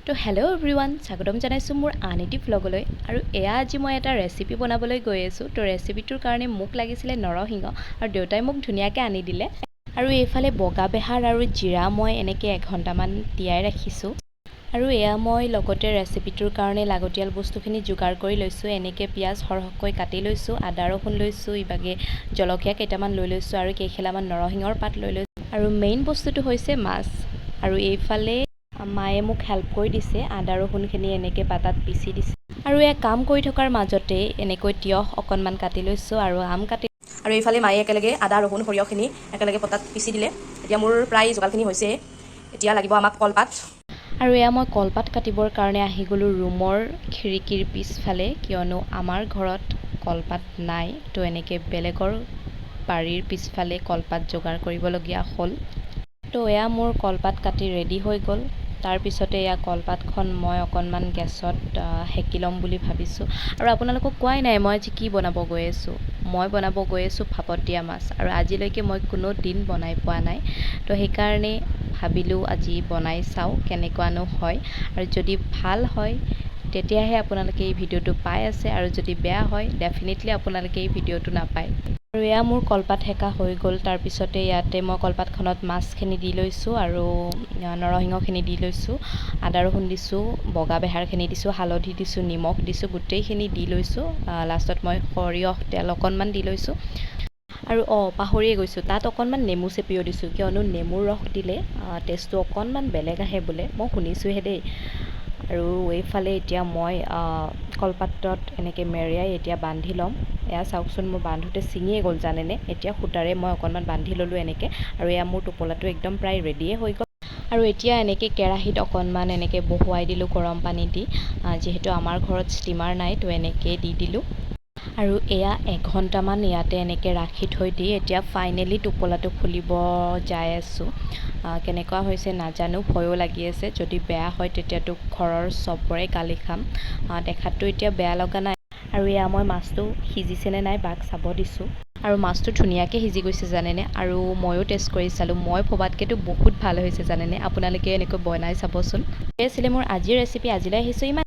তো hello' everyone, স্বাগতম জনাইছোঁ মোৰ আন এটি ভ্লগলৈ। আৰু এয়া আজি মই এটা ৰেচিপি বনাবলৈ গৈ আছোঁ। তো ৰেচিপিটোৰ কাৰণে মোক লাগিছিলে নৰসিংহ, আৰু দেউতাই মোক ধুনীয়াকৈ আনি দিলে। আৰু এইফালে বগা বেহাৰ আৰু জিৰা মই এনেকৈ এঘণ্টামান তিয়াই ৰাখিছোঁ। আৰু এয়া মই লগতে ৰেচিপিটোৰ কাৰণে লাগতিয়াল বস্তুখিনি যোগাৰ কৰি লৈছোঁ। এনেকৈ পিঁয়াজ সৰহকৈ কাটি লৈছোঁ, আদা ৰহুন লৈছোঁ, ইভাগে জলকীয়া কেইটামান লৈ লৈছোঁ আৰু কেইখিলামান নৰসিংহৰ পাত লৈ লৈছোঁ। আৰু মেইন বস্তুটো হৈছে মাছ। আৰু এইফালে মায়ে মোক হেল্প কৰি দিছে, আদা ৰহুনখিনি এনেকৈ পাতাত পিচি দিছে। আৰু এয়া কাম কৰি থকাৰ মাজতে এনেকৈ তিয়ঁহ অকণমান কাটি লৈছোঁ আৰু আম কাটি। আৰু এইফালে মায়ে একেলগে আদা ৰহুন সৰিয়হখিনি একেলগে পতাত পিচি দিলে। এতিয়া মোৰ প্ৰায় যোগাৰখিনি হৈছে। এতিয়া লাগিব আমাক কলপাত। আৰু এয়া মই কলপাত কাটিবৰ কাৰণে আহি গ'লোঁ ৰুমৰ খিৰিকীৰ পিছফালে, কিয়নো আমাৰ ঘৰত কলপাত নাই। তো এনেকৈ বেলেগৰ বাৰীৰ পিছফালে কলপাত যোগাৰ কৰিবলগীয়া হ'ল। তো এয়া মোৰ কলপাত কাটি ৰেডি হৈ গ'ল। তাৰপিছতে এয়া কলপাতখন মই অকণমান গেছত সেকি ল'ম বুলি ভাবিছোঁ। আৰু আপোনালোকক কোৱাই নাই মই আজি কি বনাব গৈ আছোঁ। মই বনাব গৈ আছোঁ ভাপত দিয়া মাছ। আৰু আজিলৈকে মই কোনো দিন বনাই পোৱা নাই। তো সেইকাৰণে ভাবিলোঁ আজি বনাই চাওঁ কেনেকুৱানো হয়। আৰু যদি ভাল হয় তেতিয়াহে আপোনালোকে এই ভিডিঅ'টো পাই আছে, আৰু যদি বেয়া হয় ডেফিনেটলি আপোনালোকে এই ভিডিঅ'টো নাপায়। আৰু এয়া মোৰ কলপাত সেকা হৈ গ'ল। তাৰপিছতে ইয়াতে মই কলপাতখনত মাছখিনি দি লৈছোঁ আৰু নৰসিংহখিনি দি লৈছোঁ, আদা ৰহুন দিছোঁ, বগা বেহাৰখিনি দিছোঁ, হালধি দিছোঁ, নিমখ দিছোঁ, গোটেইখিনি দি লৈছোঁ। লাষ্টত মই সৰিয়হ তেল অকণমান দি লৈছোঁ। আৰু পাহৰিয়ে গৈছোঁ, তাত অকণমান নেমু চেপিও দিছোঁ, কিয়নো নেমুৰ ৰস দিলে টেষ্টটো অকণমান বেলেগ আহে বোলে, মই শুনিছোঁহে দেই। আৰু এইফালে এতিয়া মই কলপাতত এনেকৈ মেৰিয়াই এতিয়া বান্ধি ল'ম। এয়া চাওকচোন, মোৰ বান্ধোতে ছিঙিয়ে গ'ল জানেনে। এতিয়া সূতাৰে মই অকণমান বান্ধি ল'লোঁ এনেকৈ। আৰু এয়া মোৰ টোপোলাটো একদম প্ৰায় ৰেডিয়ে হৈ গ'ল। আৰু এতিয়া এনেকৈ কেৰাহীত অকণমান এনেকৈ বহুৱাই দিলোঁ গৰম পানী দি। যিহেতু আমাৰ ঘৰত ষ্টিমাৰ নাই, তো এনেকৈয়ে দি দিলোঁ। আৰু এয়া এঘণ্টামান ইয়াতে এনেকৈ ৰাখি থৈ দি এতিয়া ফাইনেলি টোপোলাটো খুলিব যাই আছোঁ। কেনেকুৱা হৈছে নাজানো, ভয়ো লাগি আছে। যদি বেয়া হয় তেতিয়াতো ঘৰৰ চবৰে গালি খাম। দেখাততো এতিয়া বেয়া লগা নাই। আৰু এয়া মই মাছটো সিজিছেনে নাই বাক চাব দিছোঁ। আৰু মাছটো ধুনীয়াকৈ সিজি গৈছে জানেনে। আৰু ময়ো টেষ্ট কৰি চালোঁ, মই ভবাতকৈতো বহুত ভাল হৈছে জানেনে। আপোনালোকে এনেকৈ বনাই চাবচোন। এই আছিলে মোৰ আজিৰ ৰেচিপি। আজিলৈ আহিছোঁ ইমান।